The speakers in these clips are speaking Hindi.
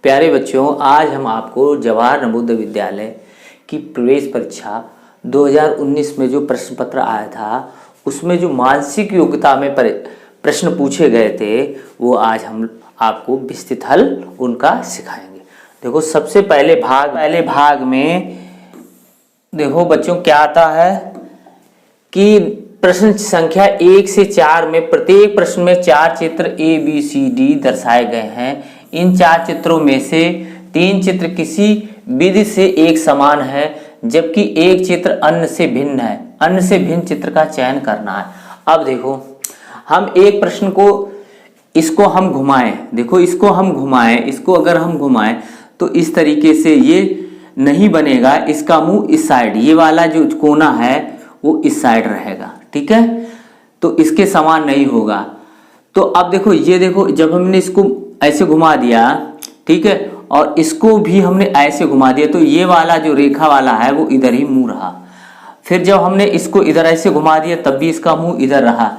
प्यारे बच्चों, आज हम आपको जवाहर नवोदय विद्यालय की प्रवेश परीक्षा 2019 में जो प्रश्न पत्र आया था उसमें जो मानसिक योग्यता में प्रश्न पूछे गए थे वो आज हम आपको विस्तृत हल उनका सिखाएंगे। देखो, सबसे पहले भाग में देखो बच्चों क्या आता है कि प्रश्न संख्या 1 से 4 में प्रत्येक प्रश्न में 4 चित्र ABCD दर्शाए गए हैं। इन 4 चित्रों में से 3 चित्र किसी विधि से एक समान है जबकि एक चित्र अन्य से भिन्न है। अन्य से भिन्न चित्र का चयन करना है। अब देखो, हम एक प्रश्न को इसको हम घुमाएं, देखो इसको हम घुमाएं, इसको अगर हम घुमाएं तो इस तरीके से ये नहीं बनेगा। इसका मुंह इस साइड, ये वाला जो कोना है वो इस साइड रहेगा, ठीक है, तो इसके समान नहीं होगा। तो अब देखो, ये देखो, जब हमने इसको ऐसे घुमा दिया, ठीक है, और इसको भी हमने ऐसे घुमा दिया तो ये वाला जो रेखा वाला है वो इधर ही मुंह रहा। फिर जब हमने इसको इधर ऐसे घुमा दिया तब भी इसका मुंह इधर रहा।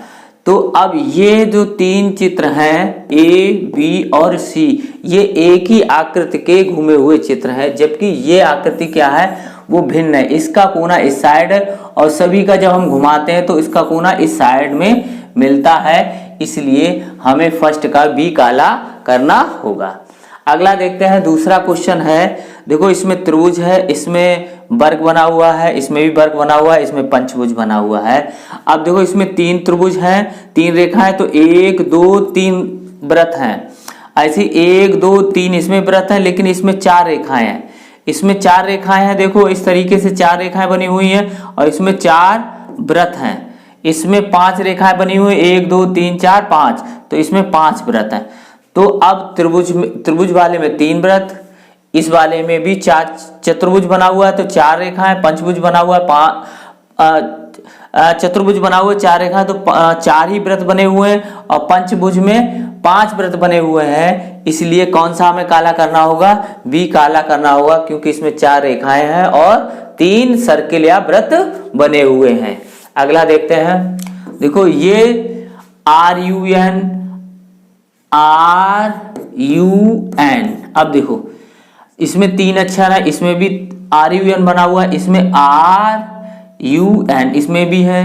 तो अब ये जो 3 चित्र हैं A, B और C, ये एक ही आकृति के घूमे हुए चित्र हैं जबकि ये आकृति क्या है वो भिन्न है। इसका कोना इस साइड है और सभी का जब हम घुमाते हैं तो इसका कोना इस साइड में मिलता है, इसलिए हमें फर्स्ट का B काला करना होगा। अगला देखते हैं, दूसरा क्वेश्चन है। देखो, इसमें त्रिभुज है, इसमें वर्ग बना हुआ है, इसमें भी वर्ग बना हुआ है, इसमें पंचभुज बना हुआ है। अब देखो, इसमें 3 त्रिभुज हैं, 3 रेखाएं, तो 1 2 3 वृत्त हैं। ऐसी 1 2 3 इसमें वृत्त है, लेकिन इसमें 4 रेखाएं हैं। इसमें 4 रेखाएं हैं, देखो इस तरीके से 4 रेखाएं बनी हुई हैं और इसमें 4 वृत्त हैं। इसमें 5 रेखाएं बनी हुई, 1 2 3 4 5, तो इसमें 5 वृत्त हैं। तो अब त्रिभुज वाले में 3 वृत्त, इस वाले में भी 4, चतुर्भुज बना हुआ है तो 4 रेखाएं, पंचभुज बना हुआ है, चतुर्भुज बना हुआ है 4 रेखाएं, तो 4 ही वृत्त बने हुए हैं और पंचभुज में 5 वृत्त बने हुए हैं। इसलिए कौन सा हमें काला करना होगा? B काला करना होगा, क्योंकि इसमें 4 रेखाएं हैं और 3 सर्किल या वृत्त बने हुए हैं। अगला देखते हैं। देखो, ये RUN। अब देखो, इसमें 3 अक्षर है, इसमें भी RUN बना हुआ है, इसमें RUN इसमें भी है।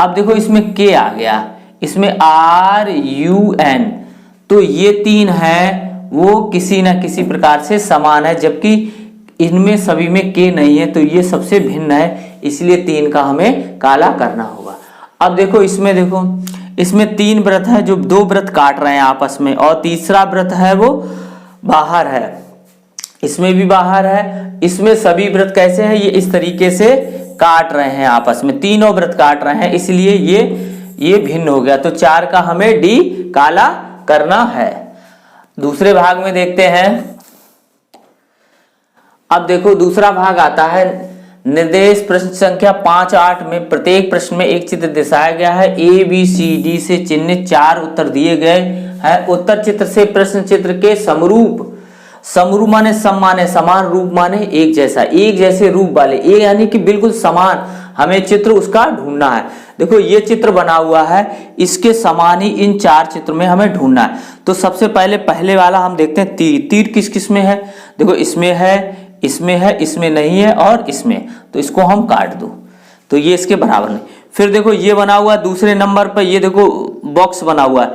अब देखो, इसमें K आ गया, इसमें RUN, तो ये 3 है वो किसी ना किसी प्रकार से समान है जबकि इनमें सभी में K नहीं है, तो ये सबसे भिन्न है, इसलिए 3 का हमें काला करना होगा। अब देखो, इसमें 3 वृत्त है जो 2 वृत्त काट रहे हैं आपस में और तीसरा वृत्त है वो बाहर है, इसमें भी बाहर है। इसमें सभी वृत्त कैसे हैं? ये इस तरीके से काट रहे हैं आपस में, तीनों वृत्त काट रहे हैं, इसलिए ये भिन्न हो गया। तो 4 का हमें D काला करना है। दूसरे भाग में देखते हैं। अब देखो, दूसरा भाग आता है निर्देश प्रश्न संख्या 5 8 में प्रत्येक प्रश्न में एक चित्र दर्शाया गया है। ABCD से चिन्हित 4 उत्तर दिए गए हैं। उत्तर चित्र से प्रश्न चित्र के समरूप माने समान, रूप माने एक जैसे रूप वाले, एक यानी कि बिल्कुल समान हमें चित्र उसका ढूंढना है। देखो, ये चित्र बना हुआ है, इसके समान ही इन 4 चित्र में हमें ढूंढना है। तो सबसे पहले वाला हम देखते हैं। तीर किस में है? देखो, इसमें है, इसमें नहीं है और इसमें, तो इसको हम काट दो, तो ये इसके बराबर नहीं। फिर देखो, ये बना हुआ है दूसरे नंबर पर, ये देखो बॉक्स बना हुआ है,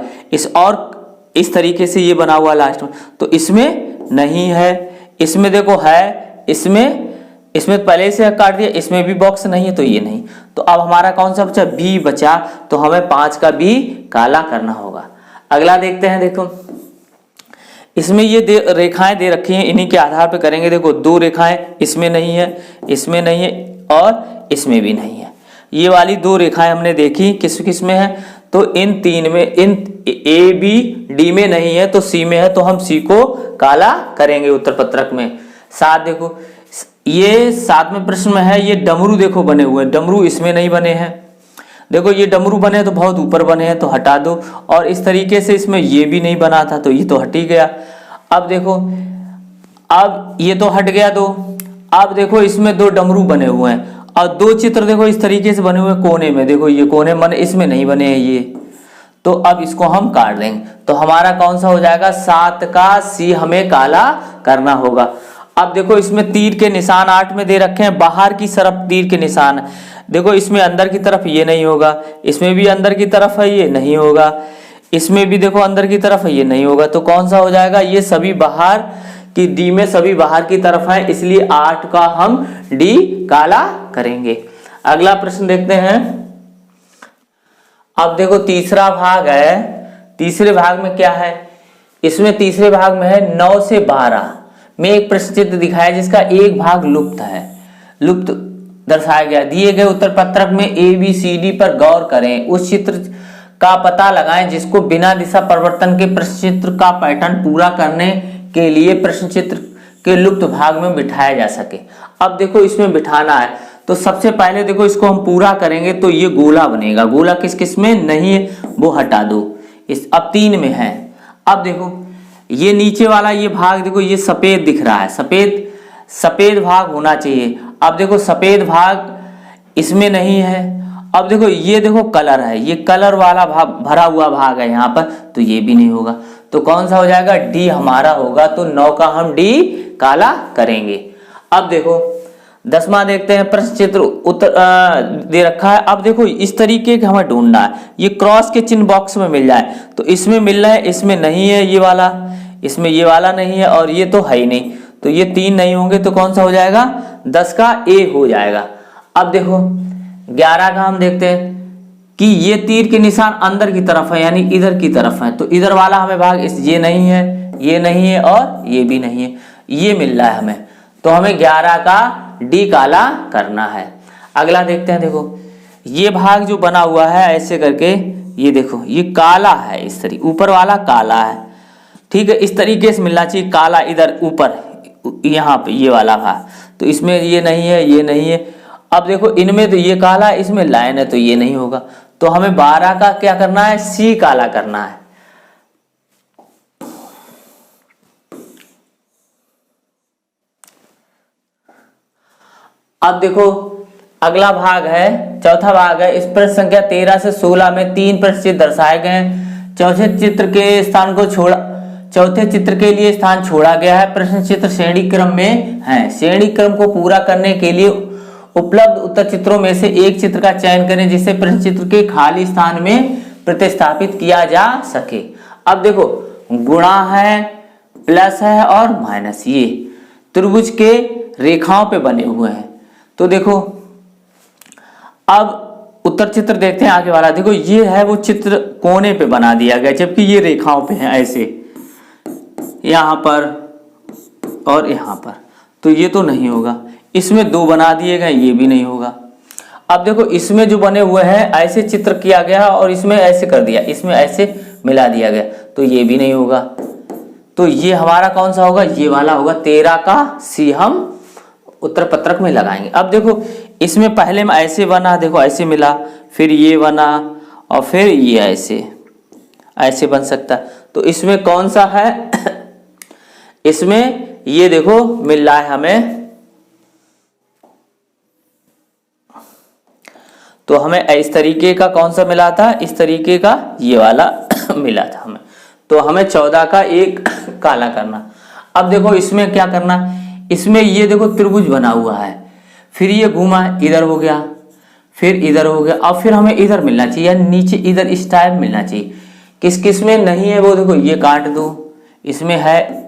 इस तरीके से ये बना हुआ है लास्ट में, तो इसमें नहीं है। इसमें देखो है, इसमें पहले से काट दिया, इसमें भी बॉक्स नहीं है, तो ये नहीं। तो अब हमारा कौन सा बचा? B बचा, तो हमें 5 का B काला करना होगा। अगला देखते हैं। देखो, इसमें ये रेखाएं दे रखी हैं, इन्हीं के आधार पर करेंगे। देखो, 2 रेखाएं इसमें नहीं है और इसमें भी नहीं है। ये वाली 2 रेखाएं हमने देखी किस में है, तो इन 3 में, इन A B D में नहीं है तो C में है, तो हम C को काला करेंगे उत्तर पत्रक में। 7 देखो, ये 7वें प्रश्न में है, ये डमरू देखो बने हुए हैं, डमरू इसमें नहीं बने हैं। देखो, ये डमरू बने तो बहुत ऊपर बने हैं, तो हटा दो, और इस तरीके से इसमें ये भी नहीं बना था तो ये तो हट ही गया। अब देखो, अब ये तो हट गया 2। अब देखो, इसमें 2 डमरू बने हुए हैं और 2 चित्र देखो इस तरीके से बने हुए कोने में। देखो, ये कोने मन इसमें नहीं बने हैं ये, तो अब इसको हम काट देंगे, तो हमारा कौन सा हो जाएगा, 7 का सी हमें काला करना होगा। अब देखो इसमें तीर के निशान 8 में दे रखे हैं, बाहर की तरफ तीर के निशान, देखो इसमें अंदर की तरफ ये नहीं होगा, इसमें भी अंदर की तरफ है ये नहीं होगा, इसमें भी देखो अंदर की तरफ है ये नहीं होगा, तो कौन सा हो जाएगा, ये सभी बाहर की डी में सभी बाहर की तरफ है, इसलिए 8 का हम डी काला करेंगे। अगला प्रश्न देखते हैं। अब देखो तीसरा भाग है, तीसरे भाग में क्या है, इसमें तीसरे भाग में है 9 से 12 में एक प्रश्न चित्र दिखाया जिसका एक भाग लुप्त है, लुप्त दर्शाया गया। दिए गए उत्तर पत्रक में ABCD पर गौर करें, उस चित्र का पता लगाएं जिसको बिना दिशा परिवर्तन के प्रश्न चित्र का पैटर्न पूरा करने के लिए प्रश्न चित्र के लुप्त भाग में बिठाया जा सके। अब देखो इसमें बिठाना है, तो सबसे पहले देखो इसको हम पूरा करेंगे तो ये गोला बनेगा, गोला किस किस में नहीं है वो हटा दो, इस अब 3 में है। अब देखो ये नीचे वाला ये भाग देखो ये सफेद दिख रहा है, सफेद भाग होना चाहिए। अब देखो सफेद भाग इसमें नहीं है। अब देखो ये देखो कलर है, ये कलर वाला भाग भरा हुआ भाग है यहाँ पर, तो ये भी नहीं होगा, तो कौन सा हो जाएगा, डी हमारा होगा, तो 9 का हम डी काला करेंगे। अब देखो 10वां देखते हैं, प्रश्न चित्र उत्तर दे रखा है। अब देखो इस तरीके का हमें ढूंढना है, ये क्रॉस के चिन्ह बॉक्स में मिल जाए, तो इसमें मिल रहा है, इसमें नहीं है ये वाला, इसमें ये वाला नहीं है, और ये तो है ही नहीं, तो ये 3 नहीं होंगे, तो कौन सा हो जाएगा, 10 का ए हो जाएगा। अब देखो 11 का हम देखते हैं कि ये तीर के निशान अंदर की तरफ है, यानी इधर की तरफ है, तो इधर वाला हमें भाग ये नहीं है, ये नहीं है और ये भी नहीं है, ये मिल रहा है हमें, तो हमें 11 का डी काला करना है। अगला देखते हैं, देखो ये भाग जो बना हुआ है ऐसे करके, ये देखो ये काला है, इस तरीके ऊपर वाला काला है, ठीक है, इस तरीके से मिलना चाहिए काला, इधर ऊपर यहाँ पे ये वाला भाग, तो इसमें ये नहीं है, ये नहीं है। अब देखो इनमें तो ये काला है, इसमें लाइन है, तो ये नहीं होगा, तो हमें 12 का क्या करना है, सी काला करना है। अब देखो अगला भाग है, चौथा भाग है, इस प्रश्न संख्या 13 से 16 में 3 प्रश्न चित्र दर्शाए गए हैं। चौथे चित्र के लिए स्थान छोड़ा गया है। प्रश्न चित्र श्रेणी क्रम में है, श्रेणी क्रम को पूरा करने के लिए उपलब्ध उत्तर चित्रों में से एक चित्र का चयन करें जिसे प्रश्न चित्र के खाली स्थान में प्रतिस्थापित किया जा सके। अब देखो गुणा है, प्लस है और माइनस, ये त्रिभुज के रेखाओं पे बने हुए हैं। तो देखो अब उत्तर चित्र देखते हैं आगे वाला, देखो ये है वो चित्र कोने पे बना दिया गया, जबकि ये रेखाओं पे है ऐसे, यहाँ पर और यहाँ पर, तो ये तो नहीं होगा। इसमें 2 बना दिए गए, ये भी नहीं होगा। अब देखो इसमें जो बने हुए हैं ऐसे चित्र किया गया और इसमें ऐसे कर दिया, इसमें ऐसे मिला दिया गया, तो ये भी नहीं होगा। तो ये हमारा कौन सा होगा, ये वाला होगा, 13 का सी हम उत्तर पत्रक में लगाएंगे। अब देखो इसमें पहले में ऐसे बना, देखो ऐसे मिला, फिर ये बना और फिर ये ऐसे बन सकता, तो इसमें कौन सा है इसमें ये देखो मिल रहा है हमें, तो हमें इस तरीके का कौन सा मिला था, इस तरीके का ये वाला मिला था हमें, तो हमें 14 का एक काला करना। अब देखो इसमें क्या करना, इसमें ये देखो त्रिभुज बना हुआ है, फिर ये घूमा इधर हो गया, फिर इधर हो गया, अब फिर हमें इधर मिलना चाहिए, या नीचे इधर इस टाइप मिलना चाहिए। किस किस में नहीं है वो देखो, ये काट दो, इसमें है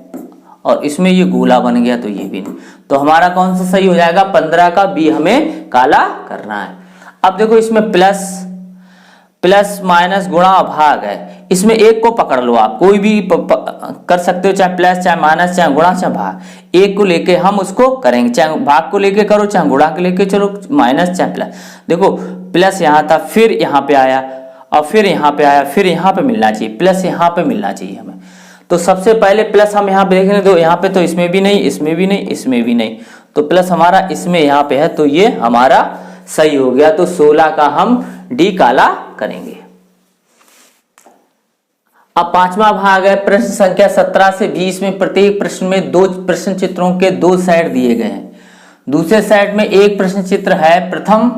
और इसमें ये गोला बन गया, तो ये भी नहीं, तो हमारा कौन सा सही हो जाएगा, 15 का बी हमें काला करना है। अब देखो इसमें प्लस माइनस गुणा भाग है, इसमें एक को पकड़ लो, आप कोई भी कर सकते हो, चाहे प्लस चाहे माइनस चाहे गुणा चाहे भाग, एक को लेके हम उसको करेंगे, चाहे भाग को लेके करो चाहे गुणा को लेके चलो, माइनस चाहे प्लस। देखो प्लस यहाँ था, फिर यहाँ पे आया और फिर यहाँ पे आया, फिर यहाँ पे मिलना चाहिए, प्लस यहाँ पे मिलना चाहिए हमें। तो सबसे पहले प्लस हम यहाँ पे देखेंगे, तो यहाँ पे तो इसमें भी नहीं, इसमें भी नहीं, इसमें भी नहीं, तो प्लस हमारा इसमें यहाँ पे है, तो ये हमारा सही हो गया। तो 16 का हम डी काला करेंगे। अब 5वां भाग है, प्रश्न संख्या 17 से 20 में प्रत्येक प्रश्न में 2 प्रश्न चित्रों के 2 सेट दिए गए हैं। दूसरे सेट में एक प्रश्न चित्र है। प्रथम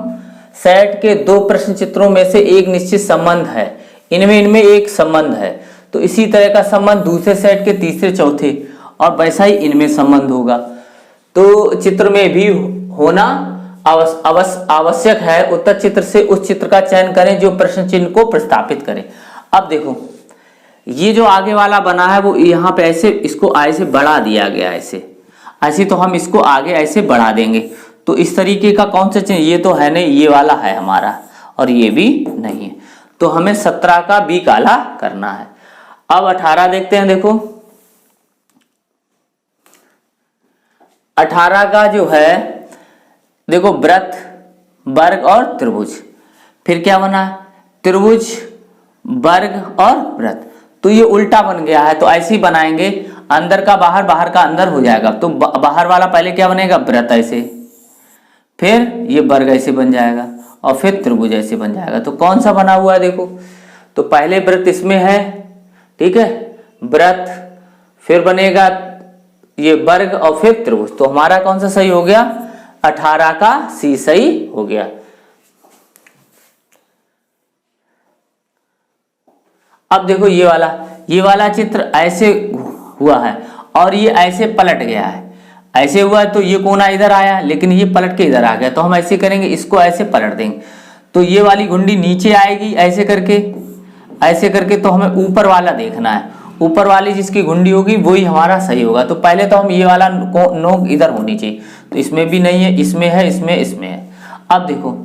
सेट के 2 प्रश्न चित्रों में से एक निश्चित संबंध है। इनमें एक संबंध है, तो इसी तरह का संबंध दूसरे सेट के तीसरे चौथे और वैसा ही इनमें संबंध होगा। तो चित्र में भी होना आवश्यक है। उत्तर चित्र से उस चित्र का चयन करें जो प्रश्न चिन्ह को प्रस्तापित करे। अब देखो ये जो आगे वाला बना है वो यहाँ पे ऐसे इसको ऐसे बढ़ा दिया गया, ऐसे तो हम इसको आगे ऐसे बढ़ा देंगे। तो इस तरीके का कौन सा चिन्ह, ये तो है नहीं, ये वाला है हमारा और ये भी नहीं है, तो हमें 17 का बी काला करना है। अब 18 देखते हैं। देखो 18 का जो है, देखो वृत्त, वर्ग और त्रिभुज, फिर क्या बना, त्रिभुज, वर्ग और वृत्त। तो ये उल्टा बन गया है, तो ऐसे ही बनाएंगे, अंदर का बाहर, बाहर का अंदर हो जाएगा। तो बाहर वाला पहले क्या बनेगा, वृत्त ऐसे, फिर ये वर्ग ऐसे बन जाएगा और फिर त्रिभुज ऐसे बन जाएगा। तो कौन सा बना हुआ है देखो, तो पहले वृत्त इसमें है, ठीक है, वृत्त, फिर बनेगा ये वर्ग और फिर त्रिभुज। तो हमारा कौन सा सही हो गया, 18 का सी सही हो गया। अब देखो ये वाला चित्र ऐसे हुआ है और ये ऐसे पलट गया है, ऐसे हुआ है, तो ये कोना इधर आया लेकिन ये पलट के इधर आ गया। तो हम ऐसे करेंगे, इसको ऐसे पलट देंगे, तो ये वाली घुंडी नीचे आएगी ऐसे करके। तो हमें ऊपर वाला देखना है, ऊपर वाली जिसकी घुंडी होगी वही हमारा सही होगा। तो पहले तो हम ये वाला नोक इधर होनी चाहिए, तो इसमें भी नहीं है, इसमें है, इसमें है। अब देखो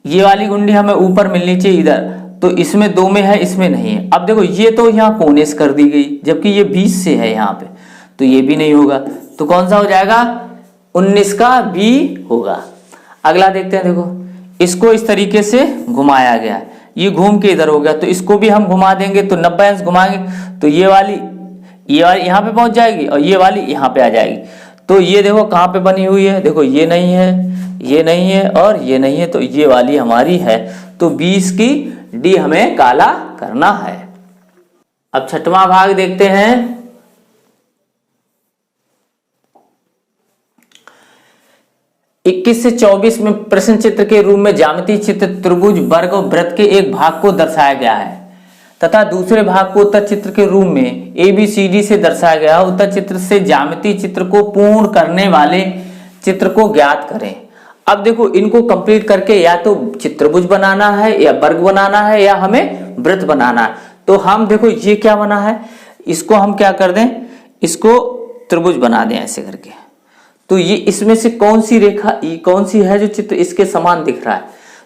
ये वाली घुंडी हमें ऊपर मिलनी चाहिए इधर, तो इसमें 2 में है, इसमें नहीं है। अब देखो ये तो यहाँ कोने से कर दी गई, जबकि ये 20 से है यहाँ पे, तो ये भी नहीं होगा। तो कौन सा हो जाएगा, 19 का बी होगा। अगला देखते हैं। देखो इसको इस तरीके से घुमाया गया, ये घूम के इधर हो गया, तो इसको भी हम घुमा देंगे, तो 90 अंश घुमाएंगे तो ये वाली यहाँ पे पहुंच जाएगी और ये वाली यहाँ पे आ जाएगी। तो ये देखो कहाँ पे बनी हुई है, देखो ये नहीं है, ये नहीं है और ये नहीं है, तो ये वाली हमारी है। तो 20 की डी हमें काला करना है। अब छठवां भाग देखते हैं। इक्कीस से 24 में प्रश्न चित्र के रूप में ज्यामितीय चित्र त्रिभुज, वर्ग और वृत्त के एक भाग को दर्शाया गया है तथा दूसरे भाग को उत्तर चित्र के रूप में ABCD से दर्शाया गया है। उत्तर चित्र से ज्यामितीय चित्र को पूर्ण करने वाले चित्र को ज्ञात करें। अब देखो इनको कंप्लीट करके या तो त्रिभुज बनाना है या वर्ग बनाना है या हमें वृत्त बनाना है। तो हम देखो ये क्या बना है, इसको हम क्या कर दें, इसको त्रिभुज बना दें ऐसे करके। तो ये इसमें से कौन सी रेखा, कौन सी है जो चित्र इसके समान दिख रहा है।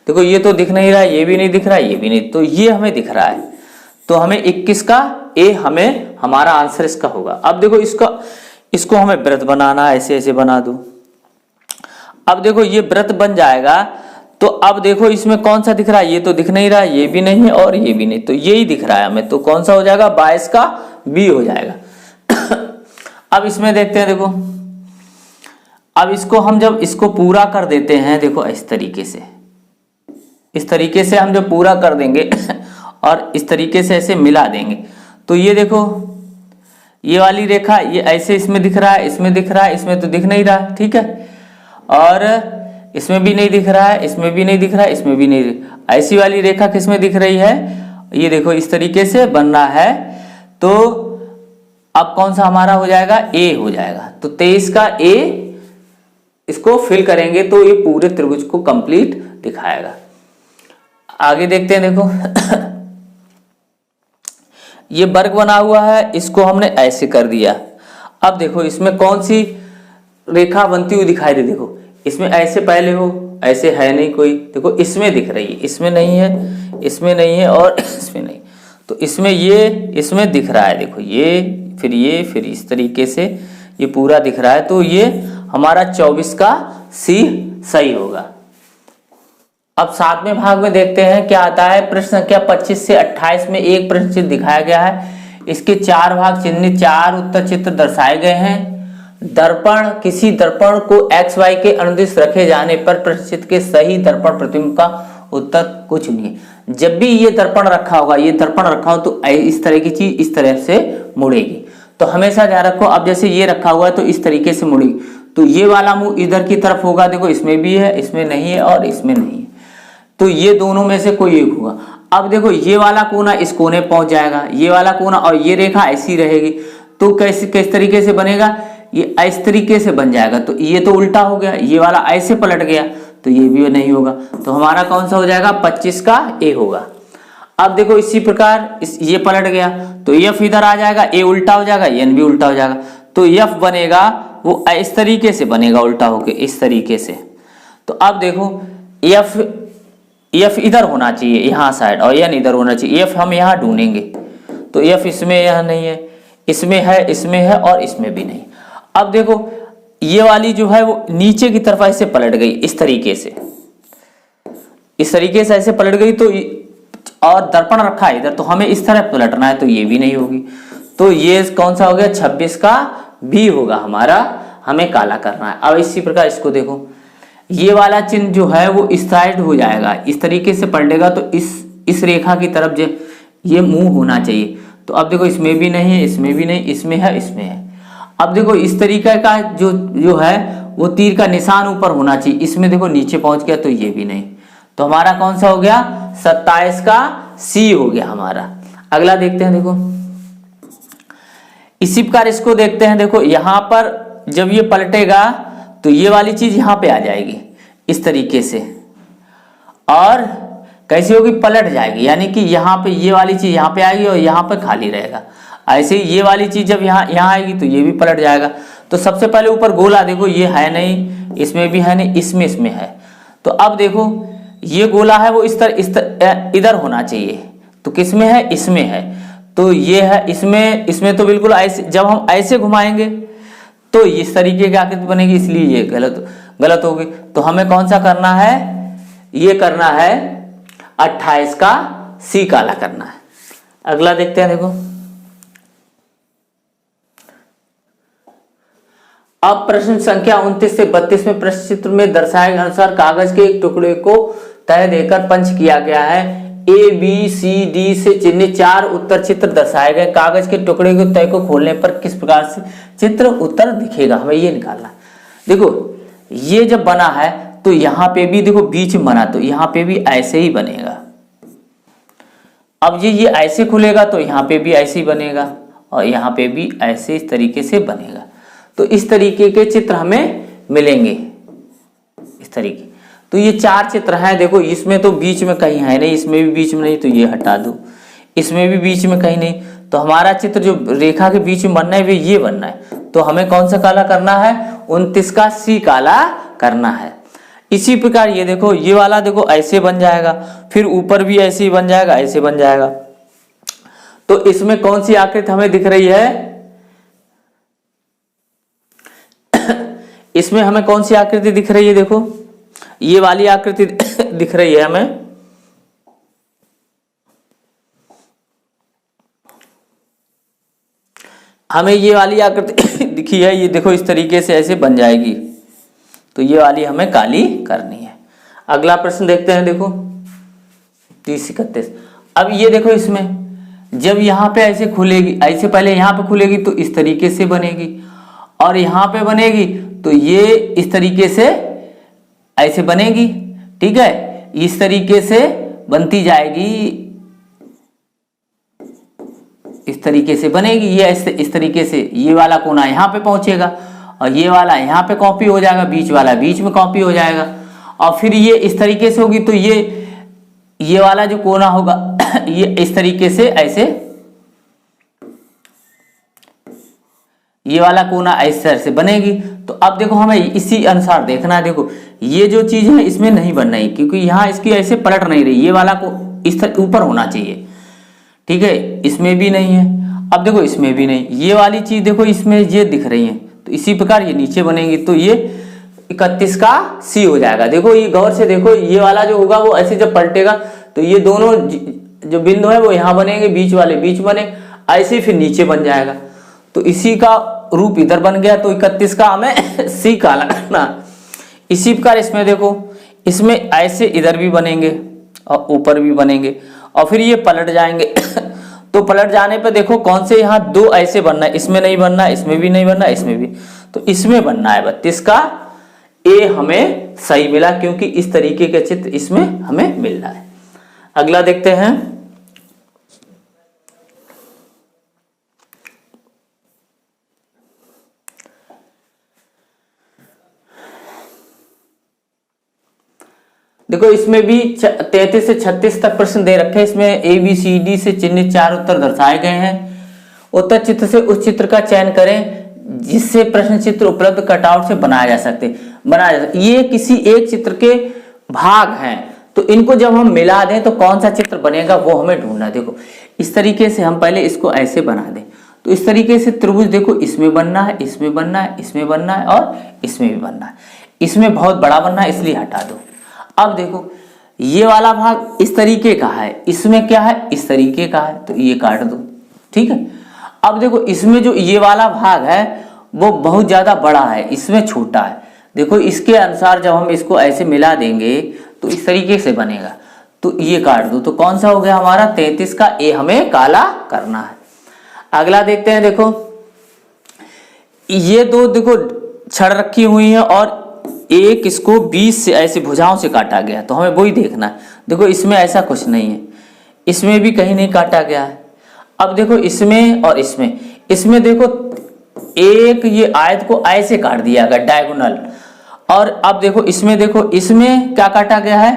देखो ये तो दिख नहीं रहा है, ये भी नहीं दिख रहा है, ये भी नहीं, तो ये हमें दिख रहा है। तो हमें 21 का ए हमें हमारा आंसर इसका होगा। अब देखो इसको हमें वृत्त बनाना है, ऐसे ऐसे बना दो। अब देखो ये वृत्त बन जाएगा, तो अब देखो इसमें कौन सा दिख रहा है, ये तो दिख नहीं रहा है, ये भी नहीं है और ये भी नहीं, तो यही दिख रहा है हमें। तो कौन सा हो जाएगा, 22 का बी हो जाएगा। अब इसमें देखते हैं। देखो अब इसको हम जब इसको पूरा कर देते हैं, देखो इस तरीके से हम जब पूरा कर देंगे और इस तरीके से ऐसे मिला देंगे, तो ये देखो ये वाली रेखा ये ऐसे इसमें दिख रहा है, इसमें दिख रहा है, इसमें तो दिख नहीं रहा, ठीक है, और इसमें भी नहीं दिख रहा है, इसमें भी नहीं दिख रहा है, इसमें भी नहीं। ऐसी वाली रेखा किसमें दिख रही है, ये देखो इस तरीके से बन रहा है। तो अब कौन सा हमारा हो जाएगा, ए हो जाएगा। तो 23 का ए इसको फिल करेंगे तो ये पूरे त्रिभुज को कंप्लीट दिखाएगा। आगे देखते हैं। देखो ये वर्ग बना हुआ है, इसको हमने ऐसे कर दिया। अब देखो इसमें कौन सी रेखा बनती हुई दिखाई दे, देखो इसमें ऐसे पहले हो, ऐसे है नहीं कोई, देखो इसमें दिख रही है, इसमें नहीं है, इसमें नहीं है और इसमें नहीं, तो इसमें ये इसमें दिख रहा है, देखो ये फिर इस तरीके से ये पूरा दिख रहा है। तो ये हमारा 24 का सी सही होगा। अब 7वें भाग में देखते हैं क्या आता है। प्रश्न संख्या 25 से 28 में एक प्रश्न चित्र दिखाया गया है, इसके 4 भाग चिन्हित 4 उत्तर चित्र दर्शाए गए हैं। दर्पण, किसी दर्पण को XY के अनुदिश रखे जाने पर प्रश्न चित्र के सही दर्पण प्रतिबिंब का उत्तर कुछ नहीं है। जब भी ये दर्पण रखा होगा, ये दर्पण रखा हो तो इस तरह की चीज इस तरह से मुड़ेगी, तो हमेशा ध्यान रखो। अब जैसे ये रखा हुआ है तो इस तरीके से मुड़ेगी, तो ये वाला मुंह इधर की तरफ होगा, देखो इसमें भी है, इसमें नहीं है और इसमें नहीं है, तो ये दोनों में से कोई एक होगा। अब देखो ये वाला कोना इस कोने पहुंच जाएगा, ये वाला कोना, और ये रेखा ऐसी रहेगी। तो कैसे किस तरीके से बनेगा, ये इस तरीके से बन जाएगा। तो ये तो उल्टा हो गया, ये वाला ऐसे पलट गया, तो ये भी नहीं होगा। तो हमारा कौन सा हो जाएगा, 25 का ए होगा। अब देखो इसी प्रकार ये पलट गया, तो एफ इधर आ जाएगा, ए उल्टा हो जाएगा, एन भी उल्टा हो जाएगा। तो एफ बनेगा वो इस तरीके से बनेगा, उल्टा होके इस तरीके से। तो अब देखो एफ इधर होना चाहिए यहाँ साइड, और एन इधर होना चाहिए। एफ हम यहाँ ढूंढेंगे, तो एफ इसमें यहाँ नहीं है, इसमें है और इसमें भी नहीं। अब देखो ये वाली जो है वो नीचे की तरफ ऐसे पलट गई, इस तरीके से, इस तरीके से ऐसे पलट गई। तो और दर्पण रखा है इधर, तो हमें इस तरह पलटना है, तो ये भी नहीं होगी। तो ये कौन सा हो गया, 26 का बी होगा हमारा, हमें काला करना है। अब इसी प्रकार इसको देखो, ये वाला चिन्ह जो है वो इस साइड हो जाएगा, इस तरीके से पलटेगा, तो इस रेखा की तरफ जो ये मुंह होना चाहिए। तो अब देखो इसमें भी नहीं है, इसमें भी नहीं, इसमें है, इसमें है। अब देखो इस तरीके का जो है वो तीर का निशान ऊपर होना चाहिए, इसमें देखो नीचे पहुंच गया, तो ये भी नहीं। तो हमारा कौन सा हो गया, 27 का सी हो गया हमारा। अगला देखते हैं, देखो इसी प्रकार इसको देखते हैं। देखो यहां पर जब ये पलटेगा तो ये वाली चीज यहां पे आ जाएगी इस तरीके से, और कैसी होगी, पलट जाएगी, यानी कि यहाँ पे ये वाली चीज यहाँ पे आएगी और यहाँ पे खाली रहेगा। ऐसे ही ये वाली चीज जब यहाँ आएगी तो ये भी पलट जाएगा। तो सबसे पहले ऊपर गोला देखो, ये है नहीं, इसमें भी है नहीं, इसमें है। तो अब देखो ये गोला है वो इस तरह इधर होना चाहिए, तो किसमें है, इसमें है। तो ये है इसमें तो बिल्कुल ऐसे, जब हम ऐसे घुमाएंगे तो इस तरीके की आकृति बनेगी, इसलिए ये गलत होगी। तो हमें कौन सा करना है, ये करना है 28 का सी काला करना है। अगला देखते हैं, देखो अब प्रश्न संख्या 29 से 32 में प्रश्न चित्र में दर्शाए गए अनुसार कागज के एक टुकड़े को तय देकर पंच किया गया है। ए बी सी डी से चिन्हित 4 उत्तर चित्र दर्शाए गए। कागज के टुकड़े के तय को खोलने पर किस प्रकार से चित्र उत्तर दिखेगा, हमें ये निकालना। देखो ये जब बना है तो यहाँ पे भी देखो बीच में बना, तो यहाँ पे भी ऐसे ही बनेगा। अब ये ऐसे खुलेगा तो यहाँ पे भी ऐसे ही बनेगा, और यहाँ पे भी ऐसे इस तरीके से बनेगा। तो इस तरीके के चित्र हमें मिलेंगे, इस तरीके। तो ये 4 चित्र हैं। देखो इसमें तो बीच में कहीं है नहीं, इसमें भी बीच में नहीं, तो ये हटा दो, इसमें भी बीच में कहीं नहीं। तो हमारा चित्र जो रेखा के बीच में बनना है वो ये बनना है। तो हमें कौन सा काला करना है, 29 का सी काला करना है। इसी प्रकार ये देखो, ये वाला देखो ऐसे बन जाएगा, फिर ऊपर भी ऐसे ही बन जाएगा, ऐसे बन जाएगा। तो इसमें कौन सी आकृति हमें दिख रही है, इसमें हमें कौन सी आकृति दिख रही है, देखो ये वाली आकृति दिख रही है हमें ये वाली आकृति दिखी है। ये देखो इस तरीके से ऐसे बन जाएगी, तो ये वाली हमें काली करनी है। अगला प्रश्न देखते हैं, देखो 30-31। अब ये देखो इसमें जब यहाँ पे ऐसे खुलेगी, ऐसे पहले यहाँ पे खुलेगी तो इस तरीके से बनेगी, और यहाँ पे बनेगी तो ये इस तरीके से ऐसे बनेगी, ठीक है। इस तरीके से बनती जाएगी, इस तरीके से बनेगी। ये इस तरीके से ये वाला कोना यहाँ पे पहुंचेगा, और ये वाला यहाँ पे कॉपी हो जाएगा, बीच वाला बीच में कॉपी हो जाएगा, और फिर ये इस तरीके से होगी। तो ये वाला जो कोना होगा ये इस तरीके से ऐसे, ये वाला कोना इस तरह से बनेगी। तो अब देखो हमें इसी अनुसार देखना है। देखो ये जो चीज है इसमें नहीं बनना है, क्योंकि यहाँ इसकी ऐसे पलट नहीं रही, ये वाला को इस तरह ऊपर होना चाहिए, ठीक है। इसमें भी नहीं है। अब देखो इसमें भी नहीं, ये वाली चीज देखो इसमें ये दिख रही है, तो इसी प्रकार ये नीचे बनेगी। तो ये 31 का सी हो जाएगा। देखो ये गौर से देखो, ये वाला जो होगा वो ऐसे जब पलटेगा तो ये दोनों जो बिंदु है वो यहाँ बनेंगे, बीच वाले बीच बने, ऐसे फिर नीचे बन जाएगा। तो इसी का रूप इधर बन गया। तो 31 का हमें सी काला करना। इसी प्रकार इसमें देखो, इसमें ऐसे इधर भी बनेंगे और ऊपर भी बनेंगे, और फिर ये पलट जाएंगे। तो पलट जाने पर देखो कौन से यहाँ 2 ऐसे बनना है, इसमें नहीं बनना है, इसमें भी नहीं बनना है, इसमें भी, तो इसमें बनना है 32 का ए हमें सही मिला, क्योंकि इस तरीके के चित्र इसमें हमें मिल रहा है। अगला देखते हैं। देखो इसमें भी 33 से 36 तक प्रश्न दे रखे हैं। इसमें ABCD से चिन्हित 4 उत्तर दर्शाए गए हैं। उत्तर चित्र से उस चित्र का चयन करें जिससे प्रश्न चित्र उपलब्ध कटआउट से बनाया जा सकते। ये किसी एक चित्र के भाग हैं, तो इनको जब हम मिला दें तो कौन सा चित्र बनेगा वो हमें ढूंढना है। देखो इस तरीके से हम पहले इसको ऐसे बना दें, तो इस तरीके से त्रिभुज देखो इसमें बनना है, इसमें बनना है, इसमें बनना है और इसमें भी बनना है। इसमें बहुत बड़ा बनना है इसलिए हटा दो। अब देखो ये वाला भाग इस तरीके का है, इसमें क्या है इस तरीके का है, तो ये काट दो। ठीक है। अब देखो इसमें जो ये वाला भाग है वो बहुत ज्यादा बड़ा है, इसमें छोटा है। देखो इसके अनुसार जब हम इसको ऐसे मिला देंगे तो इस तरीके से बनेगा, तो ये काट दो। तो कौन सा हो गया हमारा 33 का ए हमें काला करना है। अगला देखते हैं। देखो ये दो देखो छड़ रखी हुई है और एक इसको 20 से ऐसे भुजाओं से काटा गया, तो हमें वही देखना है। देखो इसमें ऐसा कुछ नहीं है, इसमें भी कहीं नहीं काटा गया है। अब देखो इसमें और इसमें देखो एक ये आयत को ऐसे काट दिया गया डायगोनल। और अब देखो इसमें क्या काटा गया है,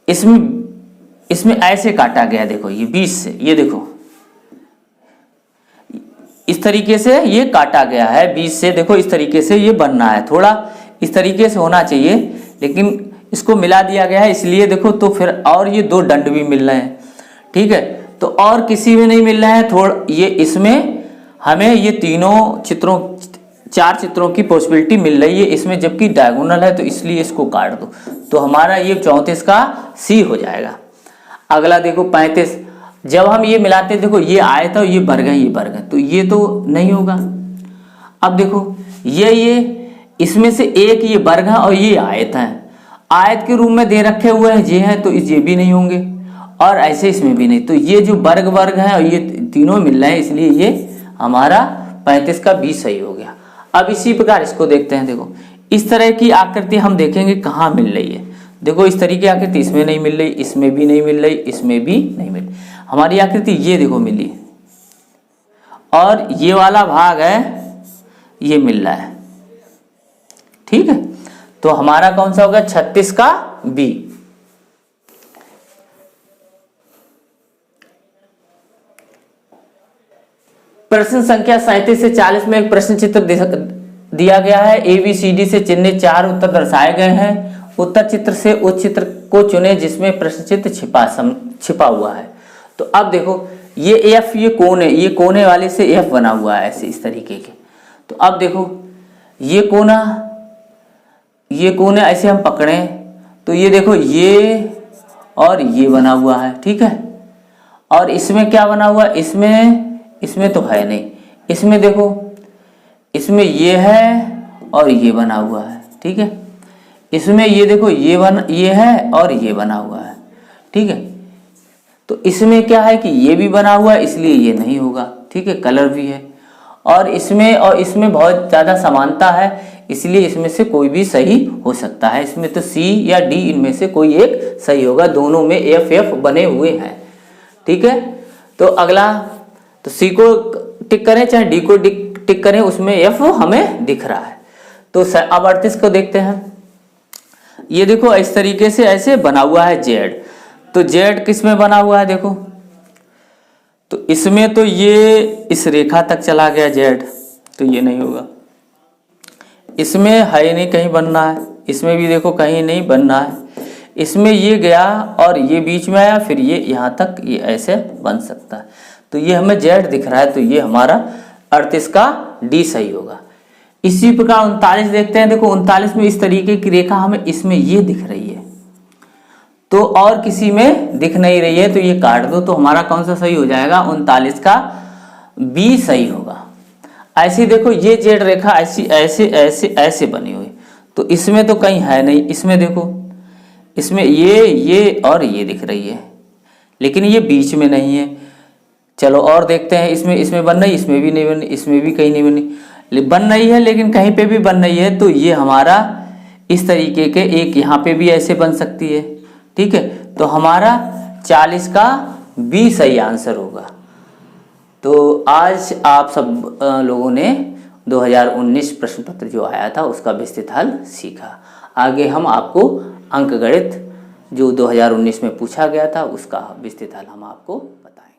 इसमें ऐसे काटा गया। देखो ये 20 से, ये देखो इस तरीके से ये काटा गया है 20 से। देखो इस तरीके से ये बनना है, थोड़ा इस तरीके से होना चाहिए, लेकिन इसको मिला दिया गया है इसलिए देखो। तो फिर और ये दो दंड भी मिल रहे हैं। ठीक है, तो और किसी में नहीं मिल रहा है। थोड़ा ये इसमें हमें ये तीनों चित्रों 4 चित्रों की पॉसिबिलिटी मिल रही है इसमें, जबकि डायगोनल है तो इसलिए इसको काट दो। तो हमारा ये 34 का सी हो जाएगा। अगला देखो 35। जब हम ये मिलाते हैं, देखो ये आयत है, ये वर्ग है, ये वर्ग है, तो ये तो नहीं होगा। अब देखो ये इसमें से एक ये वर्ग है और ये आयत है, आयत के रूप में दे रखे हुए हैं ये है, तो ये भी नहीं होंगे और ऐसे इसमें भी नहीं। तो ये जो वर्ग है और ये तीनों मिल रहे हैं, इसलिए ये हमारा 35 का बी सही हो गया। अब इसी प्रकार इसको देखते हैं। देखो इस तरह की आकृति हम देखेंगे कहाँ मिल रही है। देखो इस तरीके की आकृति इसमें नहीं मिल रही, इसमें भी नहीं मिल रही, इसमें भी नहीं मिल रही। हमारी आकृति ये देखो मिली, और ये वाला भाग है ये मिल रहा है। ठीक है, तो हमारा कौन सा होगा 36 का बी। प्रश्न संख्या 37 से 40 में एक प्रश्न चित्र दिया गया है। ABCD से चिन्हित 4 उत्तर दर्शाए गए हैं। उत्तर चित्र से उस चित्र को चुने जिसमें प्रश्न चित्र छिपा हुआ है। तो अब देखो ये F ये कोण है, ये कोने वाले से F बना हुआ है ऐसे इस तरीके के। तो अब देखो ये कोने ऐसे हम पकड़े तो ये देखो ये और ये बना हुआ है। ठीक है, और इसमें क्या बना हुआ है, इसमें तो है नहीं। इसमें देखो इसमें ये है और ये बना हुआ है। ठीक है, इसमें ये देखो ये है और ये बना हुआ है। ठीक है, तो इसमें क्या है कि ये भी बना हुआ है इसलिए ये नहीं होगा। ठीक है, कलर भी है और इसमें बहुत ज़्यादा समानता है इसलिए इसमें से कोई भी सही हो सकता है। इसमें तो सी या डी इनमें से कोई एक सही होगा, दोनों में एफ बने हुए हैं। ठीक है, तो अगला तो सी को टिक करें चाहे डी को टिक करें, उसमें एफ हमें दिख रहा है। तो अब 38 को देखते हैं। ये देखो इस तरीके से ऐसे बना हुआ है जेड। तो जेड किस में बना हुआ है देखो, तो इसमें तो ये इस रेखा तक चला गया जेड, तो ये नहीं होगा। इसमें है नहीं कहीं बनना है, इसमें भी देखो कहीं नहीं बनना है। इसमें ये गया और ये बीच में आया, फिर ये यहाँ तक ये ऐसे बन सकता है। तो ये हमें जेड दिख रहा है, तो ये हमारा 38 का डी सही होगा। इसी प्रकार 39 देखते हैं। देखो 39 में इस तरीके की रेखा हमें इसमें ये दिख रही है, तो और किसी में दिख नहीं रही है, तो ये काट दो। तो हमारा कौन सा सही हो जाएगा 39 का बी सही होगा। ऐसी देखो ये जेड रेखा ऐसी ऐसे ऐसे ऐसे बनी हुई, तो इसमें तो कहीं है नहीं। इसमें देखो इसमें ये और ये दिख रही है, लेकिन ये बीच में नहीं है। चलो और देखते हैं। इसमें बन रही, इसमें भी नहीं बनी, इसमें भी कहीं नहीं बनी, बन रही है लेकिन कहीं पे भी बन रही है। तो ये हमारा इस तरीके के एक यहाँ पे भी ऐसे बन सकती है। ठीक है, तो हमारा 40 का बी सही आंसर होगा। तो आज आप सब लोगों ने 2019 प्रश्न पत्र जो आया था उसका विस्तृत हल सीखा। आगे हम आपको अंकगणित जो 2019 में पूछा गया था उसका विस्तृत हल हम आपको बताएंगे।